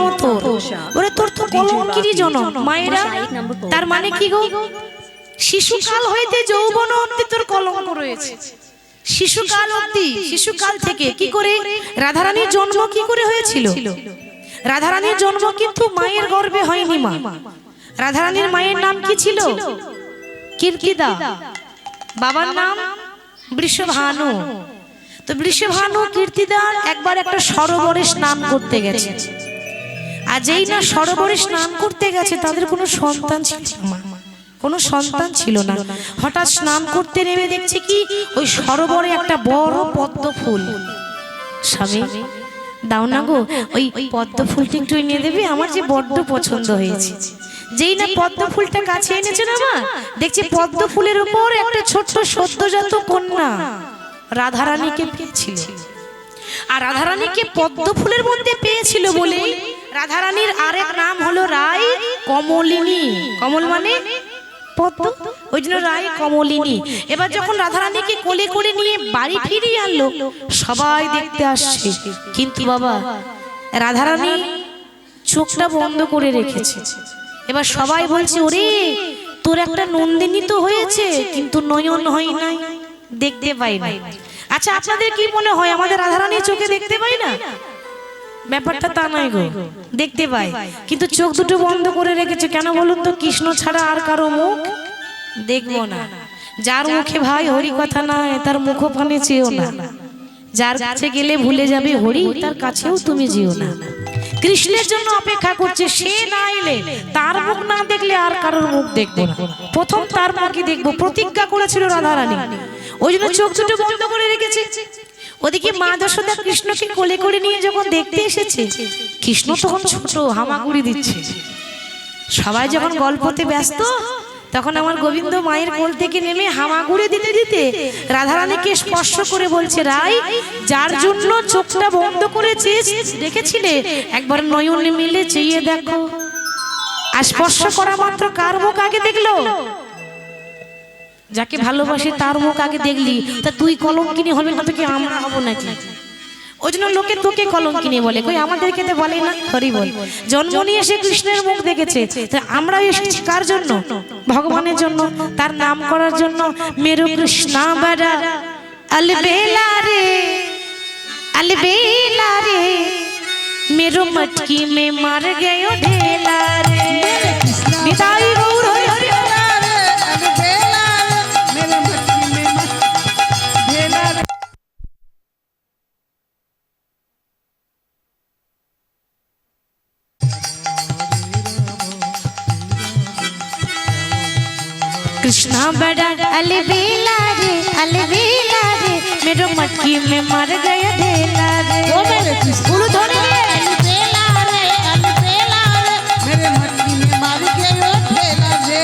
জন্ম তোর, ওরে তোর তো কলঙ্কিনী জন্ম। মায়েরা তার মানে কি গো? শিশুকাল হইতে যৌবন অবধি তোর কলঙ্ক রয়েছে। শিশুকাল অবধি, শিশুকাল থেকে কি করে রাধারানীর জন্ম কি করে হয়েছিল? রাধারানীর জন্ম কিন্তু মায়ের গর্ভে হয়নি। মা রাধারানীর মায়ের নাম কি ছিল? কীর্তিদা। বাবার নাম বৃষভানু। তো বৃষভানু কীর্তিদার একবার একটা সরোবরে স্নান করতে গেছে। আর যেই না সরোবরে স্নান করতে গেছে তাদের কোনো সন্তান ছিল না, কোনো সন্তান ছিল না। হঠাৎ স্নান করতে নেমে দেখছে কি ওই সরোবরে একটা বড় পদ্ম ফুল। স্বামী দাও না গো, ওই পদ্ম ফুলটা একটু এনে দেবে, আমার যে বড্ড পছন্দ হয়েছে। যেই না পদ্ম ফুলটা কাছে এনেছে না মা, দেখছি পদ্ম ফুলের উপর একটা ছোট্ট সদ্যজাত কন্যা রাধারানীকে পেয়েছিল। আর রাধারানীকে পদ্ম ফুলের মধ্যে পেয়েছিল বলে রাধারানীর আরেক নাম হলো রায় কমলিনী। কমল মানে পদ্ম, ওই জন্য রায় কমলিনী। এবার যখন রাধারানীকে কোলে করে নিয়ে বাড়ি ফিরিয়ে আনলো, সবাই দেখতে আসছে, কিন্তু বাবা রাধারানী চোখটা বন্ধ করে রেখেছে। এবার সবাই বলছে, ওরে তোর একটা নন্দিনী তো হয়েছে, কিন্তু নয়ন হয় নাই, দেখতে পাই না। আচ্ছা আপনাদের কি মনে হয় আমাদের রাধারানী চোখে দেখতে পাই না? ব্যাপারটা তা নয় গো, দেখতে পাই, কিন্তু চোখ দুটো বন্ধ করে রেখেছে। কেন বলুন তো? কৃষ্ণ ছাড়া আর কারো মুখ দেখবো না। যার মুখে ভাই হরি কথা নয় তার মুখ পানে চেয়েও না। যার কাছে গেলে ভুলে যাবে হরি, তার কাছেও তুমি যেও না। কৃষ্ণের জন্য অপেক্ষা করছে, সে না এলে তার মুখ না দেখলে আর কারোর মুখ দেখবো না, প্রথম তার মুখই দেখবো, প্রতিজ্ঞা করেছিল রাধারানী। ওই জন্য চোখ দুটো বন্ধ করে রেখেছে। ওদিকে মা যশোদা কৃষ্ণকে কোলে করে নিয়ে যখন দেখতে এসেছে, কৃষ্ণ তখন ছোট, হামাগুড়ি দিচ্ছে। সবাই যখন গল্পতে ব্যস্ত, তখন আমার গোবিন্দ মায়ের কোল থেকে নেমে হামাগুড়ি দিতে দিতে রাধারানীকে স্পর্শ করে বলছে, রাই যার জন্য চোখটা বন্ধ করে রেখেছিলে, একবার নয়ন মিলে চেয়ে দেখো। আর স্পর্শ করা মাত্র কার মুখ আগে দেখলো? যাকে ভালোবাসে তার মুখ আগে দেখলি। তা তুই কলঙ্কিনী হবে না তো কি আমরা হবো নাকি? ওই জন্য লোকে তোকে কলঙ্কিনী বলে, কই আমাদেরকে তো বলে না। হরি বল, জন্ম নিয়ে এসে কৃষ্ণের মুখ দেখেছে, আমরা এসেছি কার জন্য? ভগবানের জন্য, তার নাম করার জন্য। মেরু কৃষ্ণা বড়া अलबेला रे अलबेला रे, मेरो मटकी में मर गयो ढेला रे। निताई गौर हरि हरि कृष्णा बड़ा अलबेला रे अलबेला रे, मेरो मटकी में मर गया ढेला रे। ओ मेरे कृष्ण धोने अलबेला रे अलबेला रे, मेरे मटकी में मर गया ढेला रे।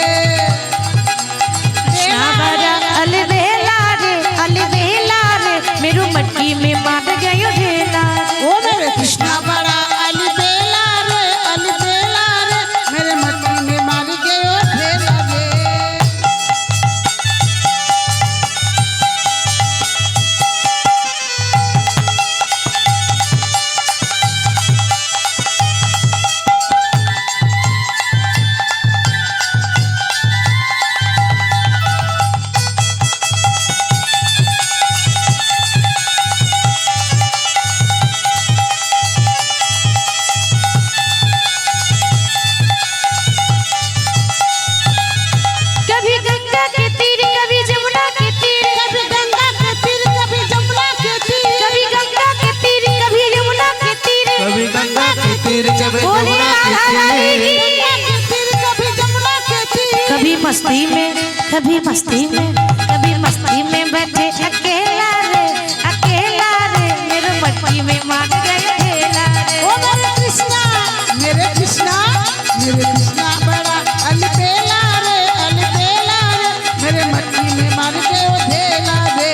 कृष्णा बड़ा अलबेला रे अलबेला रे, मेरो मटकी में मर गया ढेला रे। ओ मेरे कृष्णा बड़ा अलबेला रे अलबेला रे, मेरे मटकी में मर गया ढेला रे। कभी मस्ती में कभी मस्ती में कभी मस्ती में बैठे अकेला रे मेरे मटकी में मार गया ढेला रे। ओ मेरे कृष्णा मेरे कृष्णा मेरे कृष्णा बड़ा अलबेला रे मेरे मटकी में मार गया ढेला रे।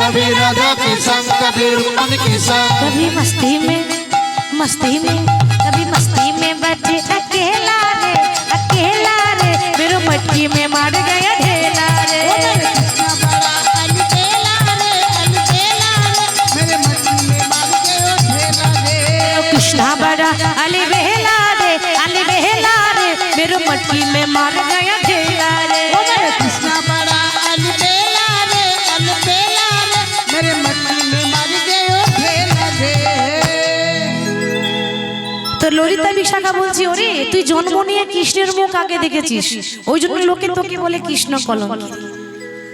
कभी राधा के संग कभी रुक्मन के संग कभी मस्ती में कभी मस्ती में बैठे अकेला रे मेरे मटकी में मार गया ढेला रे कृष्णा बड़ा अलबेला रे मेरे मटकी में मार गया ढेला रे कृष्णा बड़ा अलबेला रे मेरे मटकी में मार गयो ढेला रे। তো ললিতা বিশাখা বলছি ওরে তুই জন্ম নিয়ে কৃষ্ণের মুখ আগে দেখেছিস ওই জন্য লোকে তোকে বলে কৃষ্ণ কলঙ্কি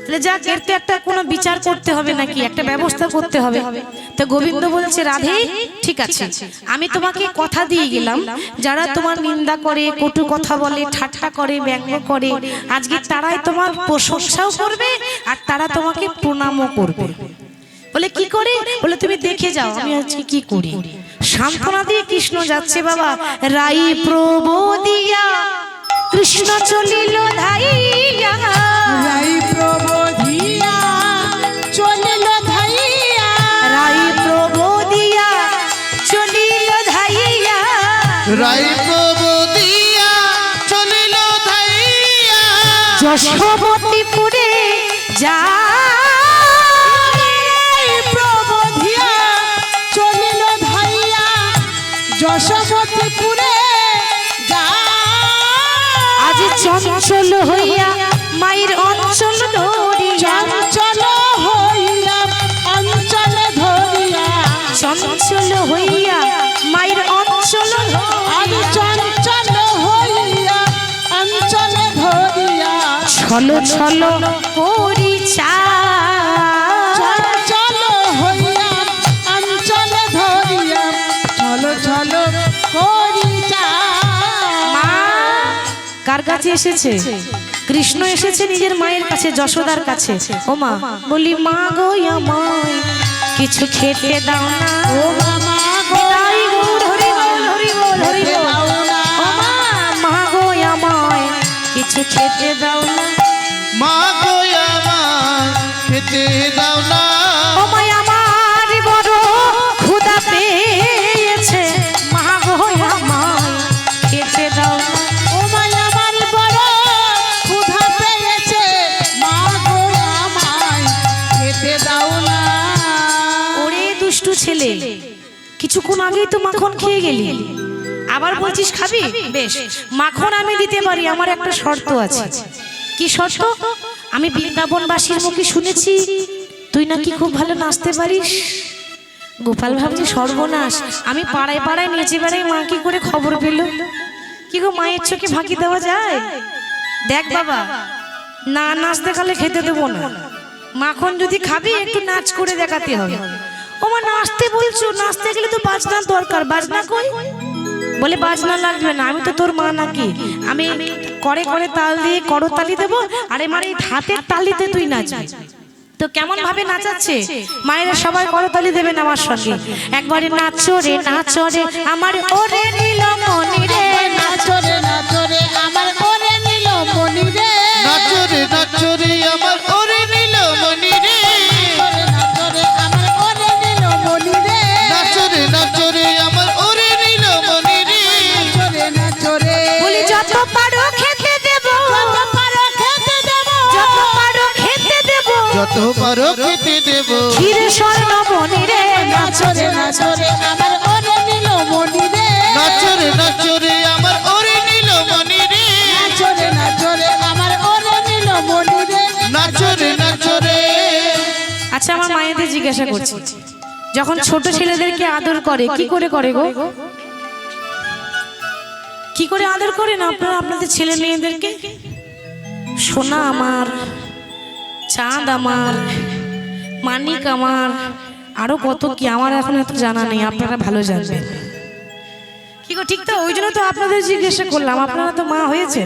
তাহলে যাক এর তো একটা কোনো বিচার করতে হবে নাকি একটা ব্যবস্থা করতে হবে তো গোবিন্দ বলছে রাধে ঠিক আছে আমি তোমাকে কথা দিয়ে গেলাম যারা তোমার নিন্দা করে কটু কথা বলে ঠাট্টা করে ব্যঙ্গ করে আজকে তারাই তোমার প্রশংসাও করবে আর তারা তোমাকে প্রণামও করবে বলে কি করে বলে তুমি দেখে যাও আমি আজকে কি করি সান্ত্বনা দিয়ে কৃষ্ণ যাচ্ছে বাবা রাই প্রবোদিয়া কৃষ্ণ চলিল ধাইয়া রাই প্রবোধিয়া চলিল ধাইয়া রাই প্রবোদিয়া চলিল ধাইয়া রাই প্রবোদিয়া চলিল ধাইয়া যশোবতীপুরে যা প্রবোধিয়া চলিল ধাইয়া যশোবতীপুরে যা আজ চঞ্চল হইয়া মায়ের অঞ্চল ধরিয়া চঞ্চল হইয়া অঞ্চল ধরিয়া চঞ্চল হইয়া মায়ের অঞ্চল আজ চঞ্চল হইয়া অঞ্চল ধরিয়া ছল ছল করি চা চঞ্চল হইয়া অঞ্চল ধরিয়া চল চল করি যা। মা কার কাছে এসেছে কৃষ্ণ এসেছে নিজের মায়ের কাছে যশোদার কাছে ও মা বলি মা গো আমায় কিছু খেতে দাও না ও মামা বিদায় গৌর হরি বল হরি বল হরি বল ও মা মা গো আমায় কিছু খেতে দাও না মা গো আমায় খেতে দাও না ও মা আমার বড় ক্ষুধা পেয়েছে মা গো আমায় খেতে দাও না ও মাই আমার বড় ক্ষুধা পেয়েছে মা গো আমায় খেতে দাও না। ওরে দুষ্টু ছেলে কিছুক্ষণ আগেই তো মাখন খেয়ে গেলি আবার বলছিস খাবি বেশ মাখন আমি দিতে পারি আমার একটা শর্ত আছে কি শর্ত আমি বৃন্দাবনবাসীর মুখে শুনেছি তুই নাকি খুব ভালো নাচতে পারিস গোপাল ভাবছে সর্বনাশ আমি পাড়ায় পাড়ায় নেচে বেড়াই মা কি করে খবর পেল কি গো মায়ের চোখে ফাঁকি দেওয়া যায় দেখ বাবা না নাচ দেখালে খেতে দেবো না মাখন যদি খাবি একটু নাচ করে দেখাতে হবে ও মা নাচতে বলছো নাচতে গেলে তো বাজনার দরকার বাজনা কই বলে বাজনা লাগবে না আমি তো তোর মা নাকি আমি করে করে তাল দিয়ে করতালি দেবো আরে মানে হাতের তালিতে তুই নাচবি তো কেমন ভাবে নাচাচ্ছে মায়েরা সবাই করতালি দেবেন আমার সঙ্গে একবারে নাচো রে আমার ওরে নীলমণি রে নাচো রে আমার ওরে নীলমণি রে নাচো রে আমার ওরে নীলমণি রে নাচো রে আমার ওরে নীলমণি রে নাচো রে আমার ওরে নীলমণি রে নাচো রে বলি যত পারো খেতে দেব যত পারো খেতে দেব যত পারো খেতে দেব যত পারো খেতে দেব ক্ষীর স্বর্ণমণি রে নাচো রে আমার ওরে নীলমণি রে নাচো রে আমার ওরে নীলমণি রে নাচো রে আমার ওরে নীলমণি রে নাচো রে আচ্ছা আমার মায়েদের জিজ্ঞাসা করছি যখন ছোট ছেলেদেরকে আদর করে কি করে করে গো কি করে আদর করেন আপনারা আপনাদের ছেলে মেয়েদেরকে সোনা আমার চাঁদ আমার মানিক আমার আরো কত কি আমার এখন এত জানা নেই আপনারা ভালো জানবেন কি গো ঠিক তো ওই জন্য তো আপনাদের জিজ্ঞাসা করলাম আপনারা তো মা হয়েছে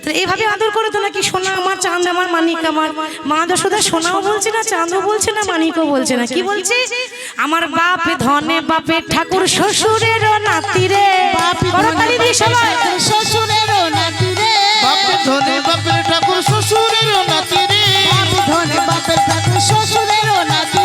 তাহলে এইভাবে আদর করে তো নাকি সোনা আমার চাঁদ আমার মানিক আমার মা যশোদা সোনাও বলছে না চাঁদও বলছে না মানিকও বলছে না কি বলছে আমার বাপ ধনে বাপের ঠাকুর শ্বশুরেরও নাতি রে করতালি দিয়ে সবাই শ্বশুরেরও নাতি রে বাপের ধনে বাপের ঠাকুর শ্বশুরেরও নাতি রে ধনে বাপের ঠাকুর শ্বশুরেরও নাতি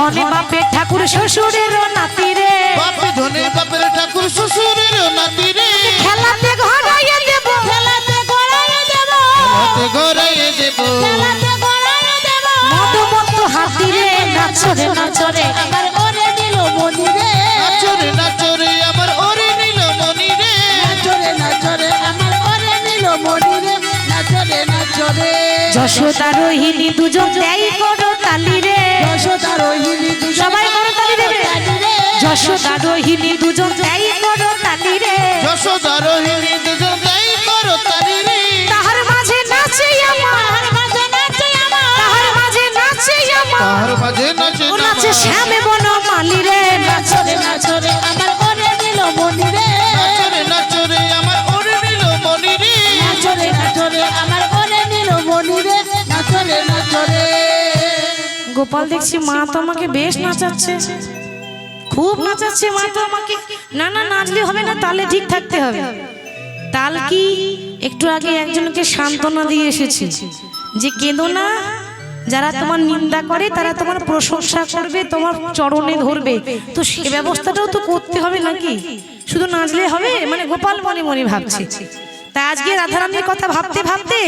ধনে বাপে ঠাকুর শ্বশুরের নাতি রে বাপে ধনে বাপের ঠাকুর শ্বশুরের নাতি রে খেলাতে ঘরাইয়ে দেব খেলাতে গড়াইয়ে দেব হাতে গড়াইয়ে দেব খেলাতে গড়াইয়ে দেব মধুমন্ত হাতি রে নাচরে নাচরে আমার ওরে দিল মনি রে নাচরে নাচরে আমার ওরে নীল মনি রে নাচরে নাচরে আমার ওরে দিল মনি রে নাচরে নাচরে যশোদা রোহিণী দুজন দেয় করো তালি রে যশোদা রোহিণী দুজন সবাই করো তালি দেবে তালি রে যশোদা রোহিণী দুজন দেয় করো তালি রে যশোদা রোহিণী দুজন দেই করো তালি রে তাহার মাঝে নাচে আমার তাহার মাঝে নাচে আমার তাহার মাঝে নাচে আমার তাহার মাঝে নাচে ও নাচে শ্যামে বন মালি রে নাচরে নাচরে আমার ওরে দিল মনি রে নাচরে নাচরে আমার ওরে নীল মনি রে নাচরে নাচরে আমার ওরে দিল মনি রে নাচরে নাচরে গোপাল দেখছি মা তো আমাকে বেশ নাচাচ্ছে খুব নাচাচ্ছে মা তো আমাকে না না নাচলে হবে না তালে ঠিক থাকতে হবে তাল কি একটু আগে একজনকে সান্ত্বনা দিয়ে এসেছি যে কেঁদো না যারা তোমার নিন্দা করে তারা তোমার প্রশংসা করবে তোমার চরণে ধরবে তো সে ব্যবস্থাটাও তো করতে হবে নাকি শুধু নাচলে হবে মানে গোপাল মনে মনে ভাবছে তাই আজকে রাধারানীর কথা ভাবতে ভাবতে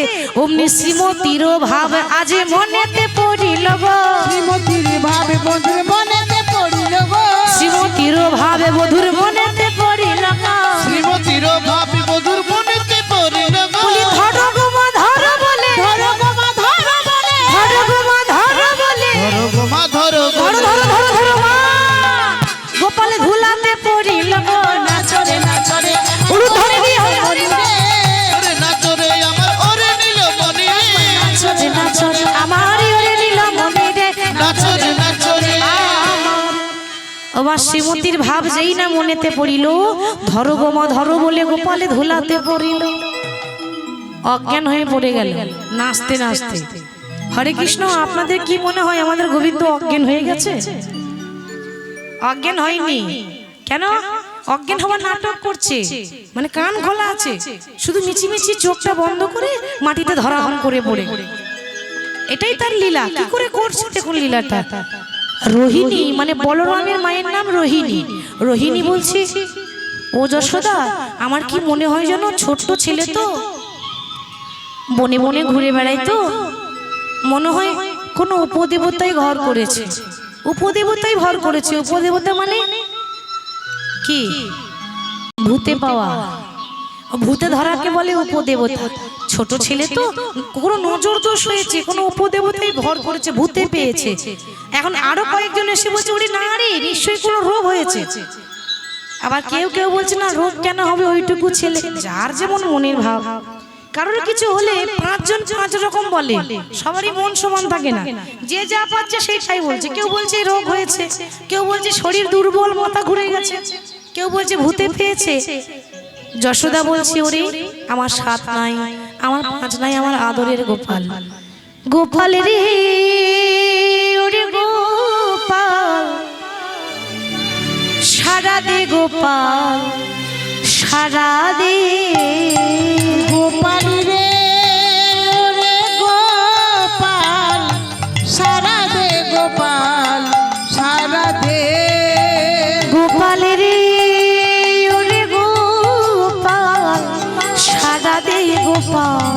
অমনি শ্রীমতীর ভাব আজ মনেতে পড়িল গো শ্রীমতীর ভাবে বন্ধুর মনেতে পড়িল গো শ্রীমতীর ভাবে বধুর মনেতে পড়িল গো শ্রীমতীর ভাবি বধুর মনেতে পড়িল গো বলি ধরো গো মা ধরো বলে ধরো গো মা ধরো বলে ধরো গো মা ধরো বলে ধরো গো মা ধরো ধরো ধরো ধরো ধরো মা গোপালে ধুলাতে পড়িল গো নাচরে নাচরে উড়ু ধরে দিয়ে মনি রে নাচরে নাচরে আমার ওরে নীল মনি রে নাচরে নাচরে আমারই ওরে নীল মনে রে নাচরে নাচরে আবার শ্রীমতীর ভাব যেই না মনেতে পড়িল ধরো গো মা ধরো বলে গোপালে ধুলাতে পড়িল অজ্ঞান হয়ে পড়ে গেল নাচতে নাচতে হরে কৃষ্ণ আপনাদের কি মনে হয় আমাদের গোবিন্দ অজ্ঞান হয়ে গেছে অজ্ঞান হয়নি কেন অজ্ঞান হওয়ার নাটক করছে মানে কান খোলা আছে শুধু মিছিমিছি চোখটা বন্ধ করে মাটিতে ধরাধাম করে পড়ে এটাই তার লীলা কি করে করছে দেখুন লীলাটা রোহিণী মানে বলরামের মায়ের নাম রোহিণী রোহিণী বলছে ও যশোদা আমার কি মনে হয় যেন ছোট্ট ছেলে তো বনে বনে ঘুরে বেড়াই তো মনে হয় কোনো উপদেবতাই ঘর করেছে উপদেবতাই ভর করেছে উপদেবতা মানে কি ভূতে পাওয়া ভূতে ধরাকে বলে উপদেবতা ছোট ছেলে তো কোনো নজর দোষ হয়েছে কোনো উপদেবতাই ভর করেছে ভূতে পেয়েছে এখন আরো কয়েকজন এসে বলছে ওরে না রে নিশ্চয়ই কোনো রোগ হয়েছে আবার কেউ কেউ বলছে না রোগ কেন হবে ওইটুকু ছেলে যার যেমন মনের ভাব কারোর কিছু হলে পাঁচজন পাঁচ রকম বলে সবারই মন সমান থাকে না যে যা পাচ্ছে সেটাই বলছে কেউ বলছে রোগ হয়েছে কেউ বলছে শরীর দুর্বল মাথা ঘুরে গেছে কেউ বলছে ভূতে পেয়েছে যশোদা বলছে ওরে আমার সাত নাই আমার পাঁচ নাই আমার আদরের গোপাল গোপাল রে ওরে গোপাল সারা দে গোপাল সারা দে গোপাল রে ওরে গোপাল সারা দে গোপাল সারা দে গোপাল রে ওরে গোপাল সারা দে গোপাল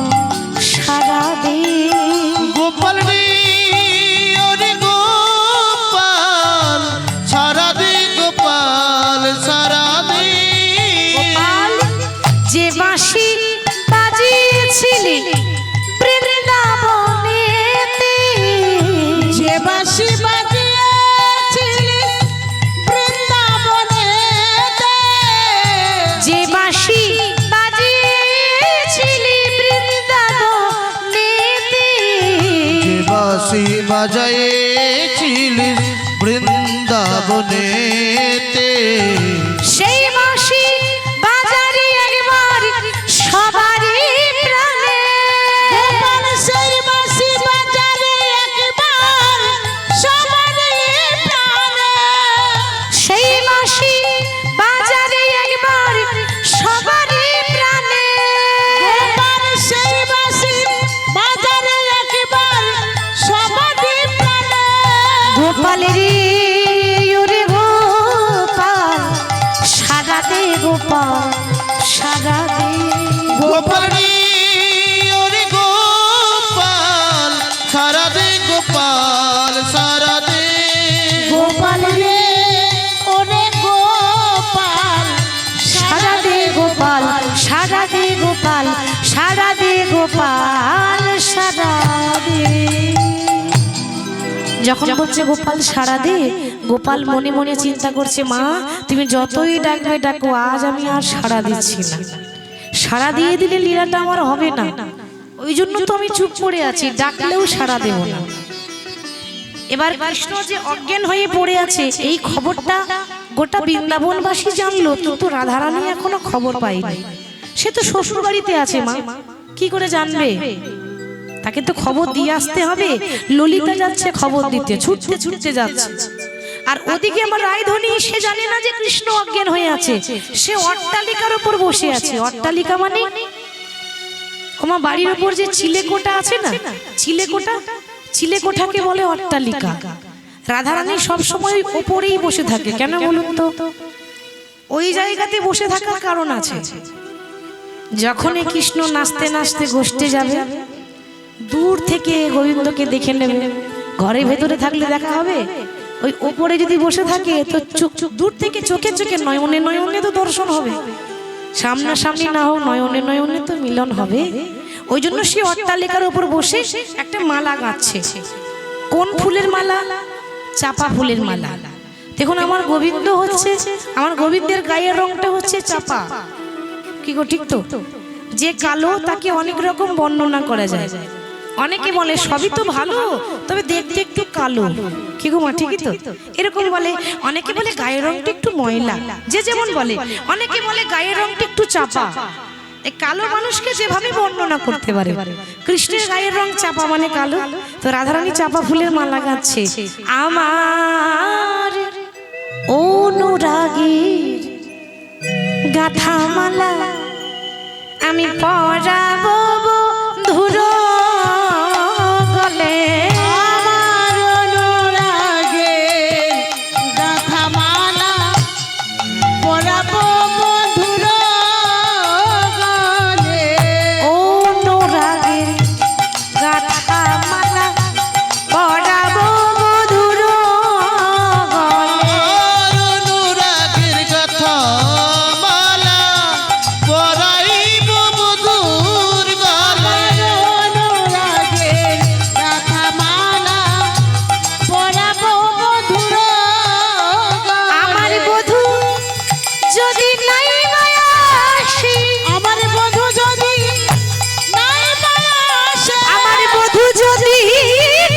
সারা দে গোপাল রে ওরে গোপাল সারা দে গোপাল সারা দে গোপাল যে বাঁশি বাজিয়েছিলি বৃন্দাবনেতে যে বাঁশি বাজিয়েছিলি বৃন্দাবনেতে যে বাঁশি বাজিয়েছিলি বৃন্দাবনেতে যে বাঁশি বাজাইছিলিস বৃন্দাবনেতে সেই বাঁশি বাজারে একবার সবারই প্রাণে গোপাল সেই বাঁশি বাজারে একবার সবারই প্রাণে সেই বাঁশি বাজারে একবার সবারই প্রাণে গোপাল সেই বাঁশি বাজারে একবার সবারই প্রাণে গোপাল রে ওরে গোপাল সারা দে গোপাল সারা দে গোপাল রে ওরে গোপাল সারা দে গোপাল সারা দে গোপাল রে ওরে গোপাল সারা দে গোপাল সারা দে গোপাল সারা দে গোপাল সারা দে। যখন বলছে গোপাল সারা দে, গোপাল মনে মনে চিন্তা করছে মা তুমি যতই ডাকবে ডাকো, আজ আমি আর সারা দিচ্ছি না। সারা দিয়ে দিলে লীলাটা আমার হবে না, ওই জন্য তো আমি চুপ করে আছি, ডাকলেও সারা দেব না। এবার কৃষ্ণ যে অজ্ঞান হয়ে পড়ে আছে এই খবরটা গোটা বৃন্দাবনবাসী জানলো, কিন্তু রাধারানী এখনো খবর পায়নি। সে তো শ্বশুর বাড়িতে আছে মা, কি করে জানবে? তাকে তো খবর দিয়ে আসতে হবে। ললিতা যাচ্ছে খবর দিতে, ছুটতে ছুটতে যাচ্ছে। আর ওদিকে আমার রায়ধনী, সে জানে না যে কৃষ্ণ অজ্ঞান হয়ে আছে। সে অট্টালিকার উপর বসে আছে। অট্টালিকা মানে ওমা বাড়ির উপর যে চিলেকোঠা আছে না, চিলেকোঠা, চিলেকোঠাকে বলে অট্টালিকা। রাধারানী সবসময় উপরেই বসে থাকে। কেন বলুন তো? ওই জায়গাতে বসে থাকার কারণ আছে। যখনই কৃষ্ণ নাচতে নাচতে গোষ্ঠে যাবে, দূর থেকে গোবিন্দকে দেখে নেবে। ঘরের ভেতরে থাকলে দেখা হবে, ওই উপরে যদি বসে থাকে তো দূর থেকে চোখে চোখে নয়নে নয়নে তো দর্শন হবে। সামনাসামনি না হোক, নয়নে নয়নে তো মিলন হবে। ওই জন্য সে অট্টালিকার উপর বসে একটা মালা গাচ্ছে। কোন ফুলের মালা? চাপা ফুলের মালা। দেখুন আমার গোবিন্দ হচ্ছে, আমার গোবিন্দের গায়ের রংটা হচ্ছে চাপা। কি গো ঠিক তো? যে কালো তাকে অনেক রকম বর্ণনা করা যায়। অনেকে বলে সবই তো ভালো, তবে দেখতে একটু কালো। কি গো মা ঠিকই তো? এরকম বলে। অনেকে বলে গায়ের রংটা একটু ময়লা, যে যেমন বলে। অনেকে বলে গায়ের রংটা একটু চাপা। এই কালো মানুষকে যেভাবে বর্ণনা করতে পারে। কৃষ্ণের গায়ের রং চাপা মানে কালো, তো রাধারানী চাপা ফুলের মালা গাচ্ছে। আমার অনুরাগীর গাথা মালা আমি পরাবো বন্ধুর গলে। আমার অনুরাগের গাথা মালা পরাবো বন্ধুর গলে। অনুরাগের গাথা মালা পরাবো বন্ধুর গলে। অনুরাগের কথা মালা পরাইব বধূর গলে। অনুরাগের গাথা মালা পরাবো বন্ধুর গলে। আমার বধূ যদি নাই আসে, আমার বধূ যদি নাই আসে, আমার বধূ যদি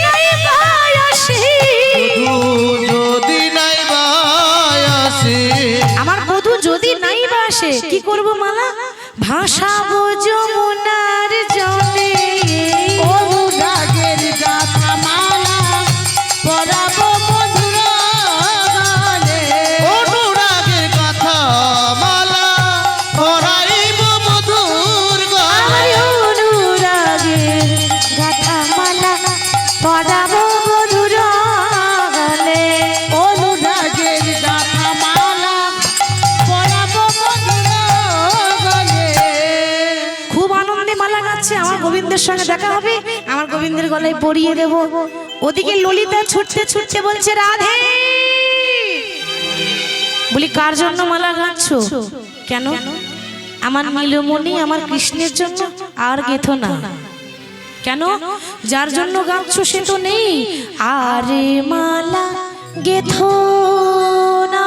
নাই আসে, যদি নাই বায়াসে, আমার বধূ যদি নাই আসে, কি করব মালা? ভাসাবো যমুনার জলে। অনুরাগের গাথা মালা পরাবো বন্ধুর গলে। অনুরাগের কথা মালা পরাইব বধূর আমার গলে। অনুরাগের গাথা মালা পরাবো বধূর গলে। অনুরাগের গাথা মালা পরাবো বন্ধুর গলে। খুব আনন্দে মালা গাচ্ছে। আমার গোবিন্দের সঙ্গে দেখা হবে, আমার গোবিন্দের গলায় পরিয়ে দেব। ওদিকে ললিতা ছুটতে ছুটতে বলছে রাধে। বলি কার জন্য মালা গাচ্ছ? কেন? আমার নীলমণি আমার কৃষ্ণের জন্য। আর গেথো না। কেন? যার জন্য গাচ্ছ সে তো নেই। আরে মালা গেথো না।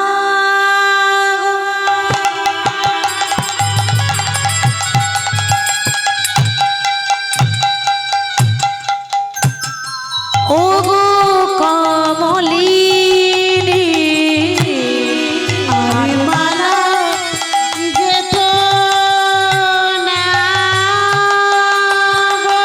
ও গো কমলিনী, আর মালা গেথো না গো।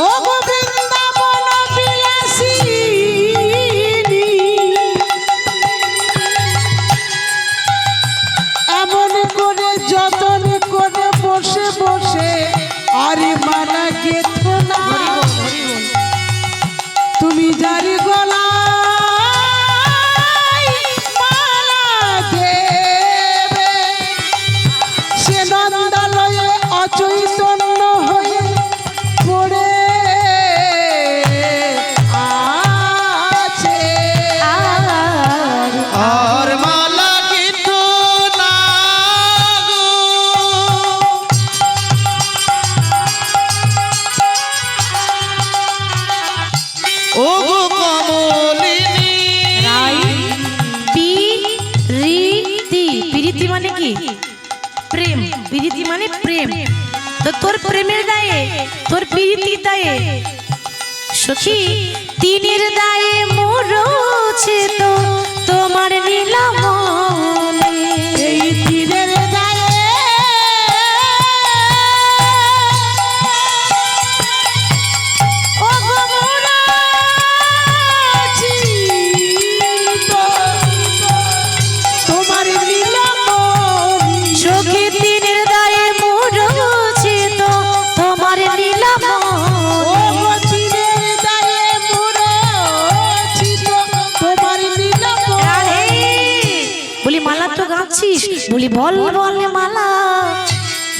ও গো বৃন্দাবন বিলাসিনী, এমন করে যতন করে বসে বসে প্রেম, তো তোর প্রেমের দায়ে, তোর প্রীতির দায়ে সখী তিনের দায়ে মরছে তো তোমার নীলামণি। এই তীরের দায়ে ও গো মরছি তো তোমার নীলামণি। সখী তিনের দায়ে মরছে তো তোমার নীলামণি। ও গো তীরের দায়ে মরছি তো তোমার নীলামণি। রাধে বলি মালা তো গাচ্ছিস, বলি বল বলে মালা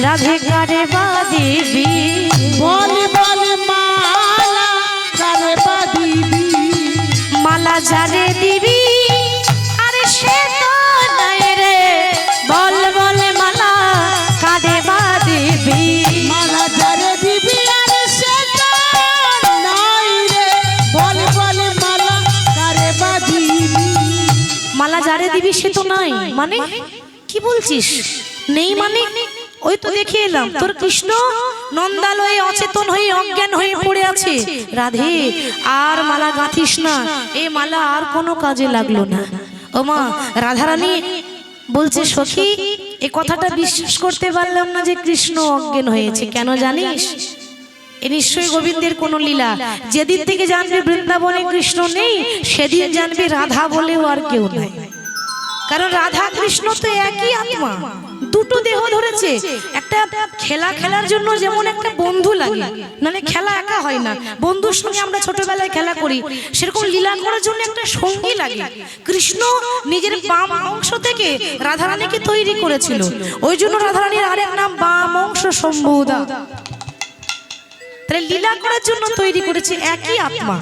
রাধে কারে বা দেবী। বলে বলে মালা কারে বা দিবি। মালা যারে দিবি আরে সে তো নাই রে, বল বলে মালা কারে বা দেবী। মালা যারে দিবি আর সে তো নাই রে, বলে বলে মালা কারে বা দিবি। মালা যারে দিবি সে তো নাই মানে কি বলছিস? নেই মানে ওই তো দেখে এলাম তোর কৃষ্ণ নন্দালয়ে অচেতন হয়ে অজ্ঞান হয়ে পড়ে আছে। রাধে আর মালা গাঁথিস না, এই মালা আর কোনো কাজে লাগলো না। ও মা রাধারানী বলছে সখী এই কথাটা বিশ্বাস করতে পারলাম না যে কৃষ্ণ অজ্ঞান হয়েছে। কেন জানিস? এ নিশ্চয়ই গোবিন্দের কোনো লীলা। যেদিন থেকে জানবে বৃন্দাবনে কৃষ্ণ নেই সেদিন জানবে রাধা বলেও আর কেউ নাই। কারণ রাধা কৃষ্ণ তো একই আত্মা, দুটো দেহ ধরেছে। একটা খেলা খেলার জন্য যেমন একটা বন্ধু লাগে, মানে খেলা একা হয় না, বন্ধুর সঙ্গে আমরা ছোটবেলায় খেলা করি, সেরকম লীলা করার জন্য একটা সঙ্গী লাগে। কৃষ্ণ নিজের বাম অংশ থেকে রাধারানীকে তৈরি করেছিল, ওই জন্য রাধারানীর আরেক নাম বাম অংশ সম্ভুদা। তাহলে লীলা করার জন্য তৈরি করেছে, একই আত্মা।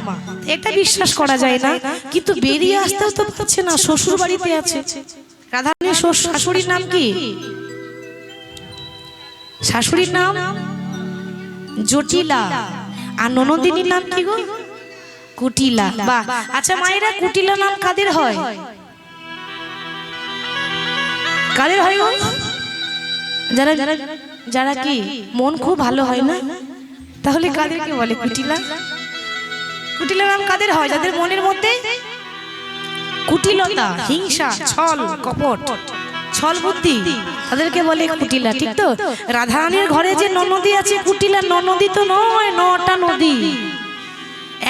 এটা বিশ্বাস করা যায় না, কিন্তু বেরিয়ে আসতেও তো পারছে না, শ্বশুর বাড়িতে আছে। রাধারানীর শাশুড়ির নাম কি? শাশুড়ির নাম জটিলা, আর ননদিনীর নাম কি গো? কুটিলা। বাহ, আচ্ছা মায়েরা কুটিলা নাম কাদের হয়? কাদের হয় গো? যারা যারা কি মন খুব ভালো হয় না, তাহলে কাদেরকে বলে কুটিলা? কুটিলা নাম কাদের হয়? যাদের মনের মধ্যে কুটিলতা, হিংসা, ছল, কপট, ছল বুদ্ধি, তাদেরকে বলে কুটিলা। ঠিক তো? রাধারানীর ঘরে যে ননদী আছে কুটিলা ননদী তো নয়, 9টা নদী।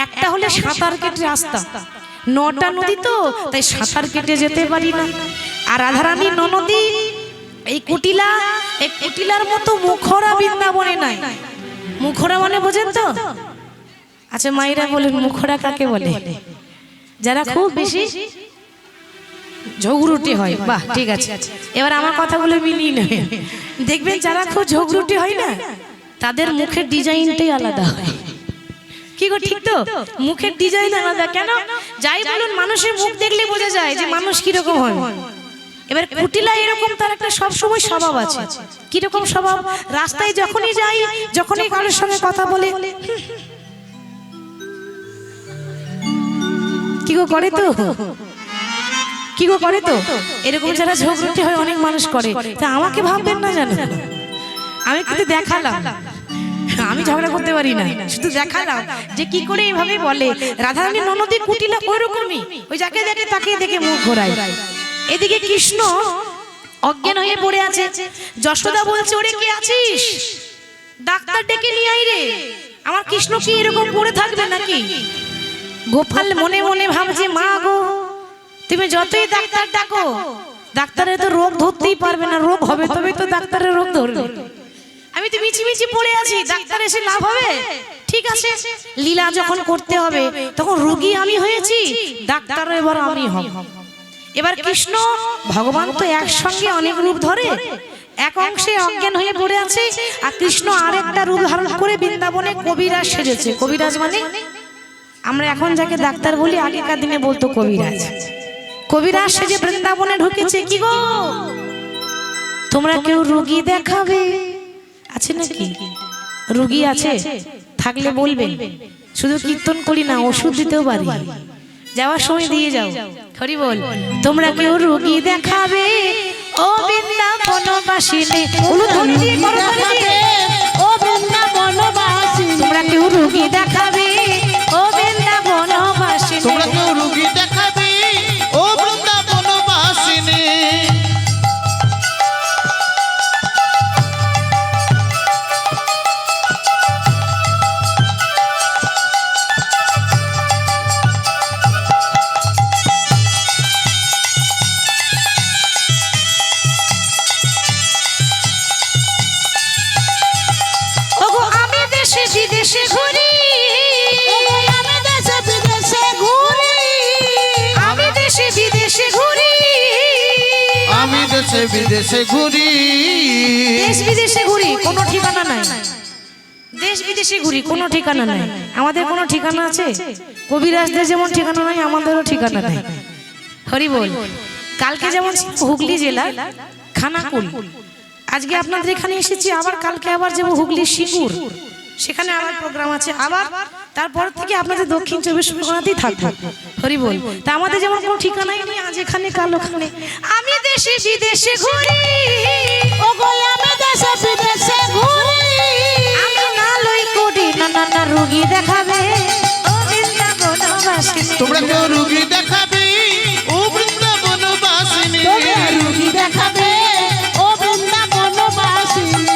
একটা হলে সাঁতার কেটে রাস্তা, 9টা নদী তো তাই সাঁতার কেটে যেতে পারি না। আর রাধারানীর ননদী এই কুটিলা, এই কুটিলার মতো মুখরা বৃন্দাবনে নাই। মুখরা মানে বোঝেন তো? আচ্ছা মায়েরা বলেন মুখরা কাকে বলে? যারা খুব বেশি ঝগড়ুটে হয়। বাহ, ঠিক আছে, এবার আমার কথাগুলো মিলিয়ে নেবেন। দেখবেন যারা খুব ঝগড়ুটে হয় না, তাদের মুখের ডিজাইনটাই আলাদা হয়। কি গো, ঠিক তো? মুখের ডিজাইন আলাদা। কেন? যাই বলুন, মানুষের মুখ দেখলে বোঝা যায় যে মানুষ কিরকম হয়। এবার কুটিলা এরকম, তার একটা সবসময় স্বভাব আছে। কিরকম স্বভাব? রাস্তায় যখনই যাই, যখনই কারোর সঙ্গে কথা বলে কি গো করে তো, কি গো করে তো, এরকম যারা ঝগড়ুটে হয় অনেক মানুষ করে। তা আমাকে ভাববেন না জানো, আমি কিন্তু দেখালাম, আমি ঝগড়া করতে পারি না, শুধু দেখালাম যে কি করে এইভাবে বলে। রাধারানী ননদী কুটিলা ওইরকমই, ওই যাকে দেখে তাকে দেখে মুখ ঘোরায়। এদিকে কৃষ্ণ অজ্ঞান হয়ে পড়ে আছে। যশোদা বলছে ওরে কে আছিস, ডাক্তার ডেকে নিয়ে আই রে। আমার কৃষ্ণ কি এরকম পড়ে থাকবে নাকি? গোপাল মনে মনে ভাবছে মা গো তুমি যতই ডাক্তার ডাকো, ডাক্তারের তো রোগ ধরতেই পারবে না, রোগ হবে তবে তো ডাক্তারের রোগ ধরবে। আমি তো মিছি মিছি পড়ে আছি, ডাক্তার এসে লাভ হবে? ঠিক আছে, লীলা যখন করতে হবে তখন রোগী আমি হয়েছি, ডাক্তার এবার আমি হব। এবার কৃষ্ণ ভগবান তো একসঙ্গে অনেক রূপ ধরে, এক অংশে অজ্ঞান হয়ে পড়ে আছে, আর কৃষ্ণ আরেকটা রূপ ধারণ করে বৃন্দাবনে কবিরাজ সেজেছে। কবিরাজ মানে আমরা এখন যাকে ডাক্তার বলি, আগেকার দিনে বলতো কবিরাজ। কবিরাজ সেজে বৃন্দাবনে ঢুকেছে। কি গো তোমরা কেউ রোগী দেখাবে? আছে নাকি? রোগী আছে থাকলে বলবেন, শুধু কীর্তন করি না, ওষুধ দিতেও পারি, যাওয়ার সময় দিয়ে যাও। হরি বল। তোমরা কেউ রোগী দেখাবে? ও ও বৃন্দাবনবাসিনী উলুধ্বনি দিয়ে করতালি দিয়ে ও বৃন্দাবনবাসিনী তোমরা কেউ রোগী দেখাবে ও বৃন্দাবনবাসিনী তোমরা কেউ রুগী দেখাবে ও বৃন্দাবনবাসিনী ওগো আমি দেশে বিদেশে ঘুরি আমি দেশে বিদেশে ঘুরি আমি দেশে বিদেশে ঘুরি আমি দেশে বিদেশে ঘুরি দেশ বিদেশে ঘুরি কোনো ঠিকানা নাই দেশ বিদেশে ঘুরি কোনো ঠিকানা নাই আমাদের কোনো ঠিকানা আছে কবিরাজদের যেমন ঠিকানা নাই আমাদেরও ঠিকানা নাই হরি বল কালকে যেমন হুগলি জেলা খানাকুল আজকে আপনাদের এখানে এসেছি আবার কালকে আবার যাবো হুগলি সিঙ্গুর সেখানে আবার প্রোগ্রাম আছে আবার তারপর থেকে আপনাদের দক্ষিণ চব্বিশ পরগনাতেই থাকবো হরি বল তা আমাদের যেমন কোনো ঠিকানাই নেই আজ এখানে কাল ওখানে আমি দেশে বিদেশে ঘুরি ওগো আমি দেশে বিদেশে ঘুরি আমি না লই কোটি না না না রোগী দেখাবে ও বৃন্দাবনবাসিনী তোমরা কেউ রুগী দেখাবে ও বৃন্দাবনবাসিনী তোমরা রুগী দেখাবে ও বৃন্দাবনবাসিনী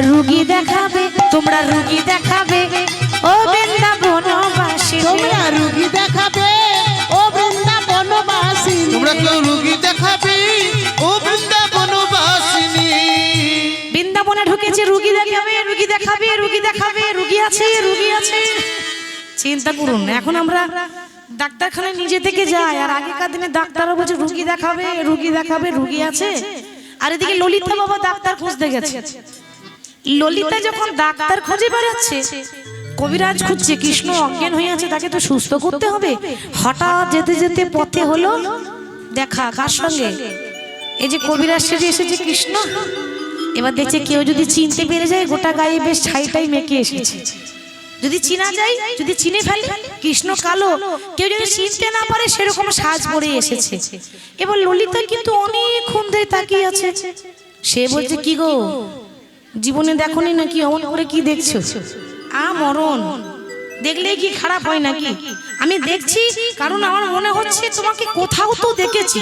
রোগী দেখাবে তোমরা রোগী দেখাবে ও বৃন্দাবনবাসিনী তোমরা রুগী দেখাবে ও বৃন্দাবনবাসিনী তোমরা কেউ রুগী দেখাবে ও বৃন্দাবনবাসিনী বৃন্দাবনে ঢুকেছে রোগী দেখাবে রোগী দেখাবে রোগী দেখাবে রোগী আছে রোগী আছে চিন্তা করুন এখন আমরা ডাক্তারখানায় নিজে থেকে যাই আর আগেকার দিনে ডাক্তাররা বলছে রোগী দেখাবে রোগী দেখাবে রোগী আছে আর এদিকে ললিতা বাবা ডাক্তার খুঁজতে গেছে ললিতা যখন ডাক্তার খুঁজে বেড়াচ্ছে কবিরাজ খুঁজছে কৃষ্ণ অজ্ঞান হয়ে আছে তাকে তো সুস্থ করতে হবে হঠাৎ যেতে যেতে পথে হলো দেখা কার সঙ্গে এই যে কবিরাজ সেজে এসেছে কৃষ্ণ এবার দেখছে কেউ যদি চিনতে পেরে যায় গোটা গায়ে বেশ ছাইটাই মেখে এসেছে যদি চিনা যায় যদি চিনে ফেলে কৃষ্ণ কালো কেউ যদি চিনতে না পারে সেরকম সাজ পরে এসেছে এবার ললিতা কিন্তু অনেকক্ষণ ধরে তাকিয়ে আছে সে বলছে কি গো জীবনে দেখোনি নাকি অমন করে কি দেখছো মরণ দেখলেই কি খারাপ হয় নাকি আমি দেখছি কারণ আমার মনে হচ্ছে তোমাকে কোথাও তো দেখেছি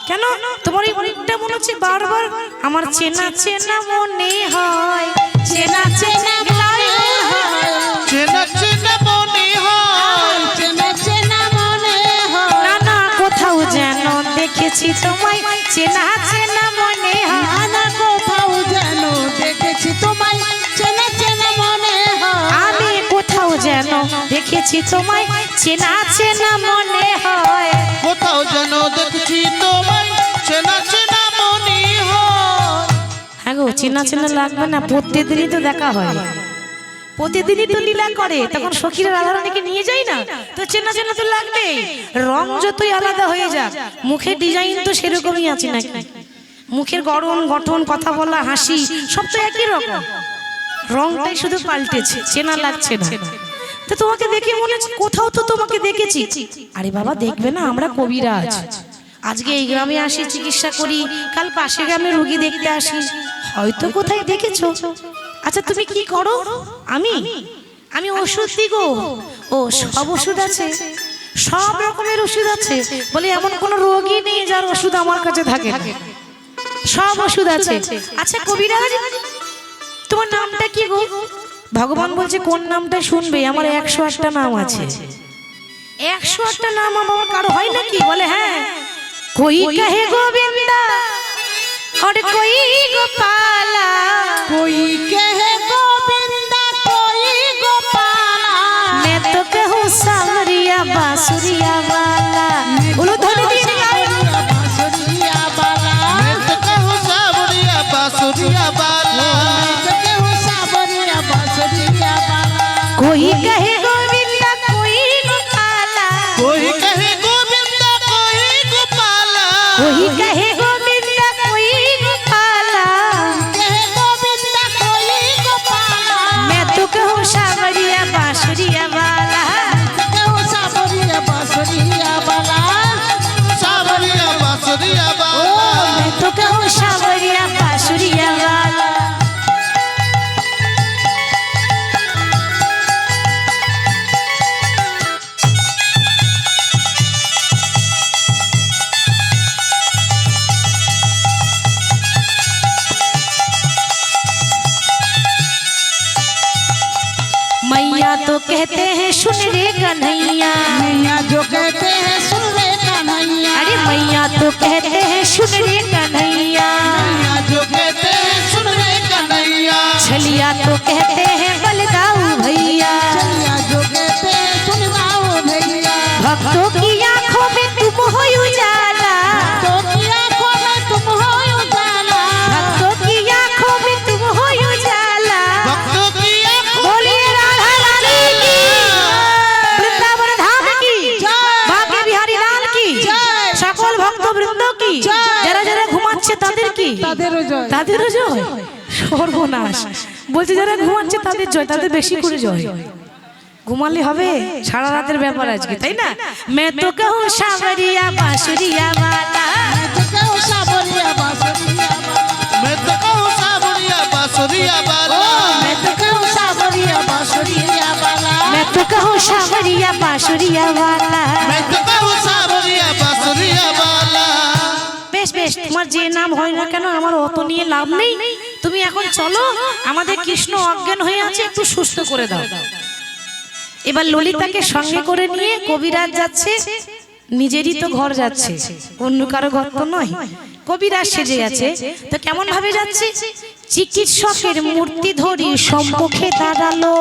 কেন তোমার এই মুখটা মনে হচ্ছে বারবার আমার চেনা চেনা মনে হয় চেনা চেনা মনে হয় চেনা চেনা মনে হয় চেনা চেনা মনে হয় না না কোথাও যেন দেখেছি তোমায় চেনা চেনা মনে হয় নানা কোথাও যেন দেখেছি তোমায় চেনা চেনা মনে হয় আমি কোথাও যেন দেখেছি তোমায় চেনা চেনা মনে হয় কোথাও যেন দেখছি তোমায় চেনা চেনা মনে হয় হ্যাঁ গো চেনা চেনা লাগবে না প্রত্যেকদিনই তো দেখা হয় প্রতিদিনই তো লীলা করে তখন সখীরা রাধারানীকে নিয়ে যায় না তো চেনা চেনা তো লাগবেই রং যতই আলাদা হয়ে যাক মুখের ডিজাইন তো সেরকমই আছে নাকি মুখের গড়ন গঠন কথা বলা হাসি সব তো একই রকম রংটাই শুধু পাল্টেছে চেনা লাগছে না তো তোমাকে দেখে মনে হচ্ছে কোথাও তো তোমাকে দেখেছি আরে বাবা দেখবে না আমরা কবিরাজ আজকে এই গ্রামে আসি চিকিৎসা করি কাল পাশে গ্রামে রোগী দেখতে আসি হয়তো কোথায় দেখেছো আচ্ছা তুমি কি করো আমি আমি ওষুধ দিই গো ও সব ওষুধ আছে সব রকমের ওষুধ আছে বলে এমন কোন রোগী নেই যার ওষুধ আমার কাছে থাকে না সব ওষুধ আছে আচ্ছা কবিরাজ তোমার নামটা কি গো ভগবান বলছে কোন নামটা শুনবে আমার 108টা নাম আছে 108টা নাম আমার কারো হয় নাকি বলে হ্যাঁ कोई कहे गोविंदा और कोई गोपाला कोई कहे गोविंदा कोई गोपाला मैं तो कहूँ सावरिया बांसुरिया वाला बोलो धोनी दीदी बांसुरिया वाला मैं तो कहूँ सावरिया बांसुरिया वाला मैं तो कहूँ सावरिया बांसुरिया वाला सुन रे कन्हैया। मैया जो कहते हैं सुन रे कन्हैया। अरे मैया तो कहते हैं सुन रे कन्हैया। मैया जो कहते हैं सुन रे कन्हैया। छलिया तो कहते हैं बलगाऊ भैया। चलिया जो कहते हैं सुन गाओ भैया। भक्तों की आंखों में तुम हो उजाला। तो की आंखों में तुम हो उजाला। भक्तों की आंखों में तुम हो उजाला। भक्तों की आंखों बोलिए राधा रानी की, वृंदावन धाम की, बांके बिहारी लाल की, সকল ভক্তবৃন্দ কি, যারা যারা ঘুমাচ্ছে তাদের কি, তাদেরও জয়। তাদেরও জয়। সর্বনাশ বলছে যারা ঘুমাচ্ছে তাদের জয়, তাদের বেশি করে জয়। ঘুমালে হবে, সারা রাতের ব্যাপার আজকে, তাই না? मैं तो कहूँ सावरिया बांसुरिया वाला। तो कहूँ सावरिया बांसुरिया वाला। मैं तो कहूँ सावरिया बांसुरिया वाला। मैं तो कहूँ सावरिया बांसुरिया वाला। मैं तो कहूँ सावरिया बांसुरिया वाला। मैं तो कहूँ सावरिया बांसुरिया वाला। বেশ বেশ, তোমার যে নাম হয় না কেন আমার অত নিয়ে লাভ নেই। তুমি এখন চলো, আমাদের কৃষ্ণ অজ্ঞান হয়ে আছে, একটু সুস্থ করে দাও। এবার ললিতাকে সঙ্গে করে নিয়ে কবিরাজ যাচ্ছে, নিজেরই তো ঘর যাচ্ছে, অন্য কারো ঘর তো নয়। কবিরাজ সেজে যাচ্ছে, তো কেমন ভাবে যাচ্ছে? চিকিৎসকের মূর্তি ধরি সম্মুখে দাঁড়ালো।